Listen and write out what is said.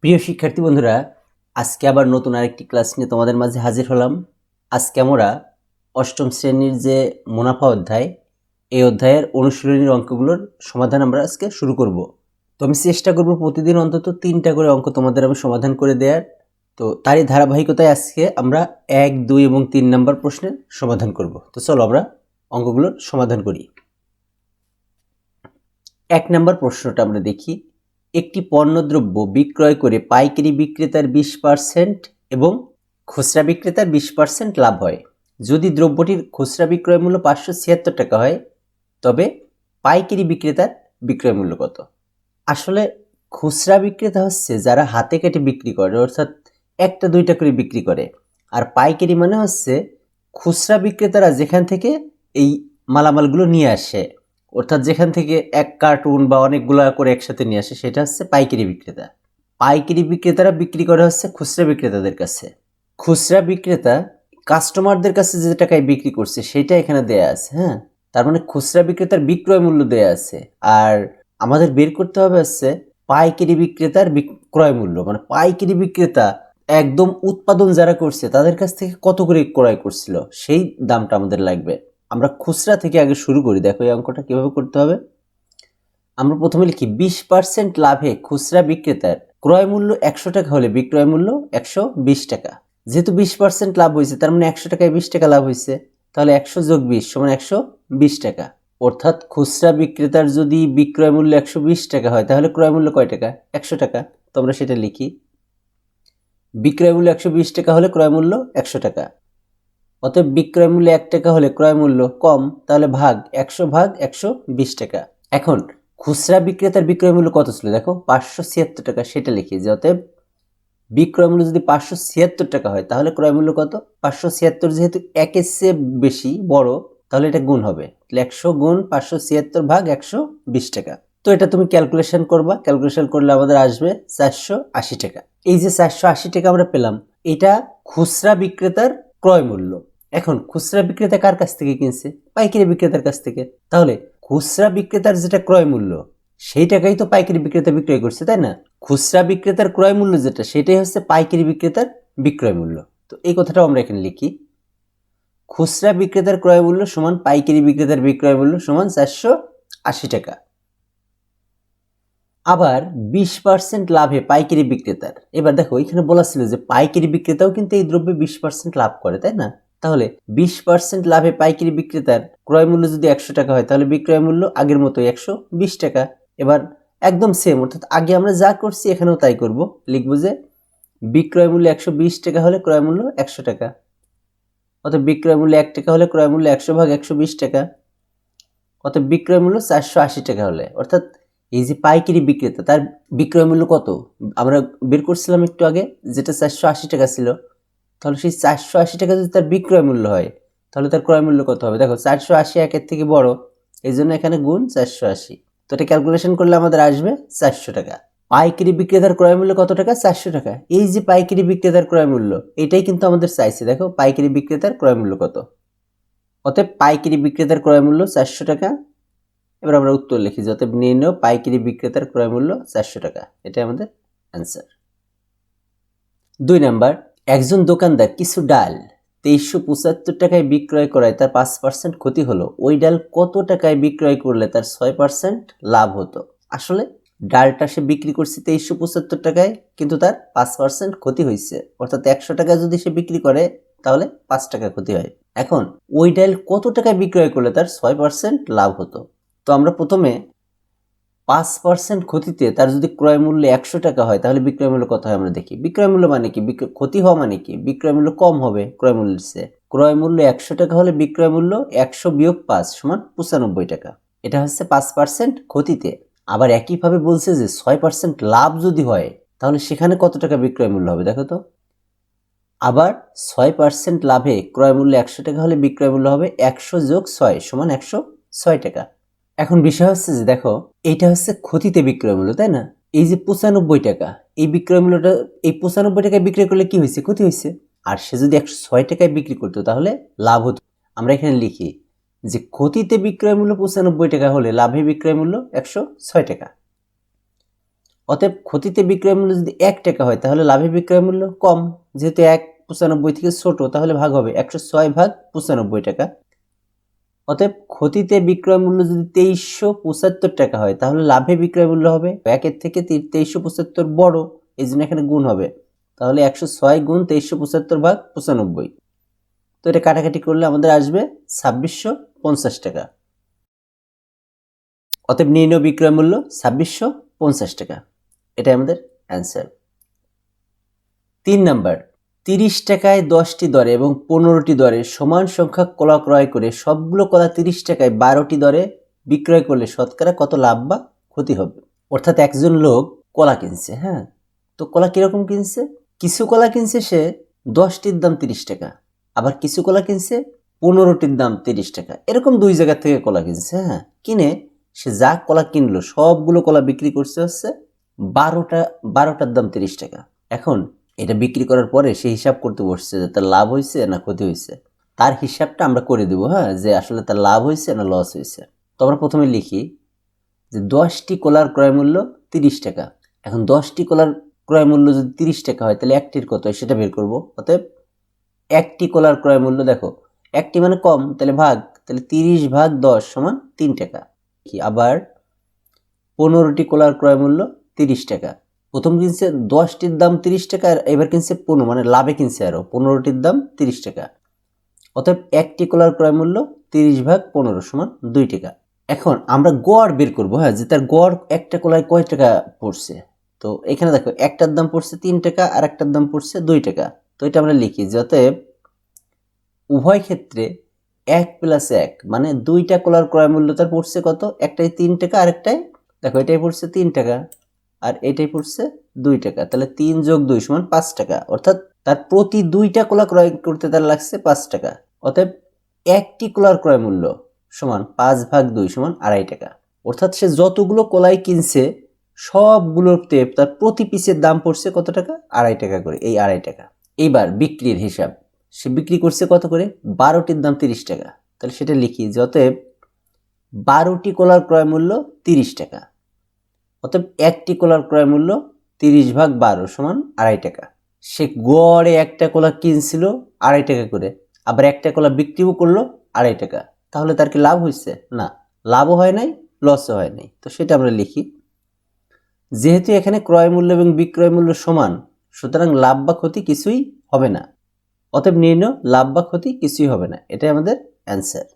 প্রিয় শিক্ষার্থী বন্ধুরা, আজকে আবার নতুন আরেকটি ক্লাস নিয়ে তোমাদের মাঝে হাজির হলাম। আজকে আমরা অষ্টম শ্রেণীর যে মুনাফা অধ্যায়, এই অধ্যায়ের অনুশীলনীর অঙ্কগুলোর সমাধান আমরা আজকে শুরু করব। তো আমি চেষ্টা করব প্রতিদিন অন্তত 3টা করে অঙ্ক তোমাদের আমি সমাধান করে দেওয়ার। তো তারই ধারাবাহিকতায় আজকে আমরা 1, 2 এবং 3 নম্বর প্রশ্নের সমাধান করব। তো চলো আমরা অঙ্কগুলোর সমাধান করি। 1 নম্বর প্রশ্নটা আমরা দেখি। একটি পণ্যদ্রব্য বিক্রয় করে পাইকারি বিক্রেতার 20% এবং খুচরা বিক্রেতার 20% লাভ হয়। যদি দ্রব্যটির খুচরা বিক্রয় মূল্য 576 টাকা হয়, তবে পাইকারি বিক্রেতার বিক্রয় মূল্য কত? আসলে খুচরা বিক্রেতা হচ্ছে যারা হাতে কেটে বিক্রি করে, অর্থাৎ 1টা 2টা করে বিক্রি করে। আর পাইকারি মানে হচ্ছে খুচরা বিক্রেতারা যেখান থেকে এই মালামালগুলো নিয়ে আসে, অর্থাৎ যেখান থেকে 1 কার্টুন বা অনেকগুলো করে একসাথে নিয়ে আসে, সেটা হচ্ছে পাইকারি বিক্রেতা। পাইকারি বিক্রেতারা বিক্রি করে হচ্ছে খুচরা বিক্রেতাদের কাছে। খুচরা বিক্রেতা কাস্টমারদের কাছে যে টাকায় বিক্রি করছে সেটা এখানে দেয়া আছে। হ্যাঁ, তার মানে খুচরা বিক্রেতার বিক্রয় মূল্য দেয়া আছে। আর আমাদের বের করতে হবে হচ্ছে পাইকারি বিক্রেতার ক্রয় মূল্য, মানে পাইকারি বিক্রেতা একদম উৎপাদন যারা করছে তাদের কাছ থেকে কত করে ক্রয় করছিল সেই দামটা আমাদের লাগবে। আমরা খুচরা থেকে আগে শুরু করি। দেখো এই অঙ্কটা কিভাবে করতে হবে। আমরা প্রথমে লিখি 20% লাভে খুচরা বিক্রেতার ক্রয় মূল্য 100 টাকা হলে বিক্রয় মূল্য 120 টাকা। যেহেতু 20% লাভ হয়েছে, তার মানে 100 টাকায় 20 টাকা লাভ হয়েছে, তাহলে 100 যোগ 20 সমান 120 টাকা। অর্থাৎ খুচরা বিক্রেতার যদি বিক্রয় মূল্য 120 টাকা হয়, তাহলে ক্রয় মূল্য কয় টাকা? 100 টাকা। তো আমরা সেটা লিখি। বিক্রয় মূল্য 120 টাকা হলে ক্রয় মূল্য 100 টাকা। অতএব বিক্রয় মূল্য 1 টাকা হলে ক্রয় মূল্য কম, তাহলে ভাগ 100 ভাগ 120 টাকা। এখন খুচরা বিক্রেতার বিক্রয় মূল্য কত ছিল? দেখো 576 টাকা, সেটা লিখি যে অতএব বিক্রয় মূল্য যদি 576 টাকা হয়, তাহলে ক্রয় মূল্য কত? 576 যেহেতু 1-এর চেয়ে বেশি বড়, তাহলে এটা গুণ হবে। তাহলে 100 গুণ 576 ভাগ 120 টাকা। তো এটা তুমি ক্যালকুলেশন করবা। ক্যালকুলেশন করলে আমাদের আসবে 480 টাকা। এই যে 480 টাকা আমরা পেলাম, এটা খুচরা বিক্রেতার ক্রয় মূল্য। এখন খুচরা বিক্রেতা কার কাছ থেকে কিনছে? পাইকারি বিক্রেতার কাছ থেকে। তাহলে খুচরা বিক্রেতার যেটা ক্রয় মূল্য, সেই টাকাই তো পাইকারি বিক্রেতা বিক্রয় করছে, তাই না? খুচরা বিক্রেতার ক্রয় মূল্য যেটা, সেটাই হচ্ছে পাইকারি বিক্রেতার বিক্রয় মূল্য। তো এই কথাটাও আমরা এখানে লিখি। খুচরা বিক্রেতার ক্রয় মূল্য সমান পাইকারি বিক্রেতার বিক্রয় মূল্য সমান 480 টাকা। আবার 20% লাভে পাইকারি বিক্রেতার। এবার দেখো এখানে বলা ছিল যে পাইকারি বিক্রেতাও কিন্তু এই দ্রব্যে 20% লাভ করে, তাই না? তাহলে 20% লাভে পাইকারি বিক্রেতার ক্রয় মূল্য যদি 100 টাকা হয়, তাহলে বিক্রয় মূল্য আগের মতোই 120 টাকা। এবার একদম সেম, অর্থাৎ আগে আমরা যা করছি এখানেও তাই করব। লিখবো যে বিক্রয় মূল্য 120 টাকা হলে ক্রয় মূল্য 100 টাকা। অতএব বিক্রয় মূল্য 1 টাকা হলে ক্রয় মূল্য 100 ভাগ 120 টাকা। অতএব বিক্রয় মূল্য 480 টাকা হলে, অর্থাৎ এই যে পাইকারি বিক্রেতা, তার বিক্রয় মূল্য কত আমরা বের করছিলাম একটু আগে, যেটা 480 টাকা ছিল। তাহলে সেই 480 টাকা যদি তার বিক্রয় মূল্য হয়, তাহলে তার ক্রয় মূল্য কত হবে? দেখো 480 1-এর থেকে বড়, এই জন্য এখানে গুণ 480। তো এটা ক্যালকুলেশন করলে আমাদের আসবে 400 টাকা। পাইকারি বিক্রেতার ক্রয় মূল্য কত টাকা? 400 টাকা। এই যে পাইকারি বিক্রেতার ক্রয় মূল্য, এটাই কিন্তু আমাদের চাইছে। দেখো পাইকারি বিক্রেতার ক্রয় মূল্য কত। অতএব পাইকারি বিক্রেতার ক্রয় মূল্য 400 টাকা। এবার আমরা উত্তর লিখি, অতএব নির্ণয় পাইকারি বিক্রেতার ক্রয় মূল্য 400 টাকা। এটাই আমাদের অ্যান্সার। 2 নাম্বার, একজন দোকানদার কিছু ডাল 2375 টাকায় বিক্রয় করায় তার 5% ক্ষতি হলো। ওই ডাল কত টাকায় বিক্রয় করলে তার 6% লাভ হতো? আসলে ডালটা সে বিক্রি করছে 2375 টাকায়, কিন্তু তার 5% ক্ষতি হয়েছে। অর্থাৎ 100 টাকা যদি সে বিক্রি করে, তাহলে 5 টাকা ক্ষতি হয়। এখন ওই ডাল কত টাকায় বিক্রয় করলে তার 6% লাভ হতো? তো আমরা প্রথমে 5% ক্ষতিতে তার যদি ক্রয় মূল্য 100 টাকা হয়, তাহলে বিক্রয় মূল্য কত হয় আমরা দেখি। বিক্রয় মূল্য মানে কি? ক্ষতি হওয়া মানে কি? বিক্রয় মূল্য কম হবে ক্রয় মূল্যের চেয়ে। ক্রয় মূল্য 100 টাকা হলে বিক্রয় মূল্য 100 বিয়োগ 5 সমান 95 টাকা। এটা হচ্ছে 5% ক্ষতিতে। আবার একইভাবে বলছে যে 6% লাভ যদি হয়, তাহলে সেখানে কত টাকা বিক্রয় মূল্য হবে দেখো তো। আবার 6% লাভে ক্রয় মূল্য 100 টাকা হলে বিক্রয় মূল্য হবে 100 যোগ 6 সমান 106 টাকা। এখন বিষয় হচ্ছে যে দেখো, এইটা হচ্ছে ক্ষতিতে বিক্রয় মূল্য, তাই না? এই যে 95 টাকা, এই বিক্রয় মূল্যটা, এই 95 টাকায় বিক্রি করলে কি হয়েছে? ক্ষতি হয়েছে। আর সে যদি 106 টাকায় বিক্রি করতো, তাহলে লাভ হতো। আমরা এখানে লিখি যে ক্ষতিতে বিক্রয় মূল্য 95 টাকা হলে লাভে বিক্রয় মূল্য 106 টাকা। অতএব ক্ষতিতে বিক্রয় মূল্য যদি 1 টাকা হয় তাহলে লাভে বিক্রয় মূল্য কম, যেহেতু 1.95 থেকে ছোট তাহলে ভাগ হবে 106 ভাগ 95 টাকা। অতএব ক্ষতিতে বিক্রয় মূল্য যদি 2375 টাকা হয় তাহলে লাভে বিক্রয় মূল্য হবে 1 থেকে 2375 বড়, এই জন্য এখানে গুণ হবে, তাহলে 106 গুণ 2375 ভাগ 95। তো এটা কাটাকাটি করলে আমাদের আসবে 2650 টাকা। অতএব নির্ণয় বিক্রয় মূল্য 2650 টাকা, এটাই আমাদের অ্যান্সার। 3 নাম্বার, 30 টাকায় 10টি দরে এবং 15টি দরে সমান সংখ্যক কলা ক্রয় করে সবগুলো কলা 30 টাকায় 12টি দরে বিক্রয় করলে শতকরা কত লাভ বা ক্ষতি হবে? অর্থাৎ একজন লোক কলা কিনছে, হ্যাঁ, তো কলা কিরকম কিনছে? কিছু কলা কিনছে সে 10টির দাম 30 টাকা, আবার কিছু কলা কিনছে 15টির দাম 30 টাকা, এরকম দুই জায়গা থেকে কলা কিনছে। হ্যাঁ, কিনে সে যা কলা কিনলো সবগুলো কলা বিক্রি করছে হচ্ছে 12টার দাম 30 টাকা। এখন এটা বিক্রি করার পরে সে হিসাব করতে বসছে যে তার লাভ হয়েছে না ক্ষতি হয়েছে। তার হিসাবটা আমরা করে দেবো, হ্যাঁ, যে আসলে তার লাভ হয়েছে না লস হয়েছে। তো আমরা প্রথমে লিখি যে 10টি কলার ক্রয় মূল্য 30 টাকা। এখন 10টি কলার ক্রয় মূল্য যদি 30 টাকা হয় তাহলে একটির কত হয় সেটা বের করব। অতএব একটি কলার ক্রয় মূল্য, দেখো একটি মানে কম, তাহলে ভাগ, তাহলে 30 ভাগ 10 সমান 3 টাকা। কি আবার 15টি কলার ক্রয় মূল্য 30 টাকা। প্রথম কিনছে 10টির দাম 30 টাকা, আর এবার কিনছে 15, মানে লাভে কিনছে আরো 15টির দাম 30 টাকা। অতএব একটি কলার ক্রয় মূল্য 30 ভাগ 15 সমান 2 টাকা। এখন আমরা গড় বের করবো, হ্যাঁ, যে তার গড় একটা কলায় কয় টাকা পড়ছে। তো এখানে দেখো একটার দাম পড়ছে 3 টাকা আর একটার দাম পড়ছে 2 টাকা। তো এটা আমরা লিখি যে অতএব উভয় ক্ষেত্রে 1 + 1 মানে 2টা কলার ক্রয় মূল্য তার পড়ছে কত? একটাই 3 টাকা আর একটাই, দেখো এটাই পড়ছে 3 টাকা আর এটাই পড়ছে 2 টাকা, তাহলে 3 + 2 সমান 5 টাকা। অর্থাৎ তার প্রতি 2টা কলা ক্রয় করতে তার লাগছে 5 টাকা। অতএব একটি কলার ক্রয় মূল্য সমান 5 ভাগ 2 সমান 2.5 টাকা। অর্থাৎ সে যতগুলো কলাই কিনছে সবগুলোতে তার প্রতি পিসের দাম পড়ছে কত টাকা? 2.5 টাকা করে, এই 2.5 টাকা। এইবার বিক্রির হিসাব, সে বিক্রি করছে কত করে? 12টির দাম 30 টাকা, তাহলে সেটা লিখি যে অতএব 12টি কলার ক্রয় মূল্য 30 টাকা। অতএব একটি কলার ক্রয় মূল্য 30 ভাগ 12 সমান 2.5 টাকা। সে গড়ে একটা কলা কিনছিল 2.5 টাকা করে, আবার একটা কলা বিক্রিও করলো 2.5 টাকা, তাহলে তার কি লাভ হয়েছে? না, লাভও হয় নাই, লসও হয় নাই। তো সেটা আমরা লিখি, যেহেতু এখানে ক্রয় মূল্য এবং বিক্রয় মূল্য সমান, সুতরাং লাভ বা ক্ষতি কিছুই হবে না। অতএব নির্ণয় লাভ বা ক্ষতি কিছুই হবে না, এটাই আমাদের অ্যান্সার।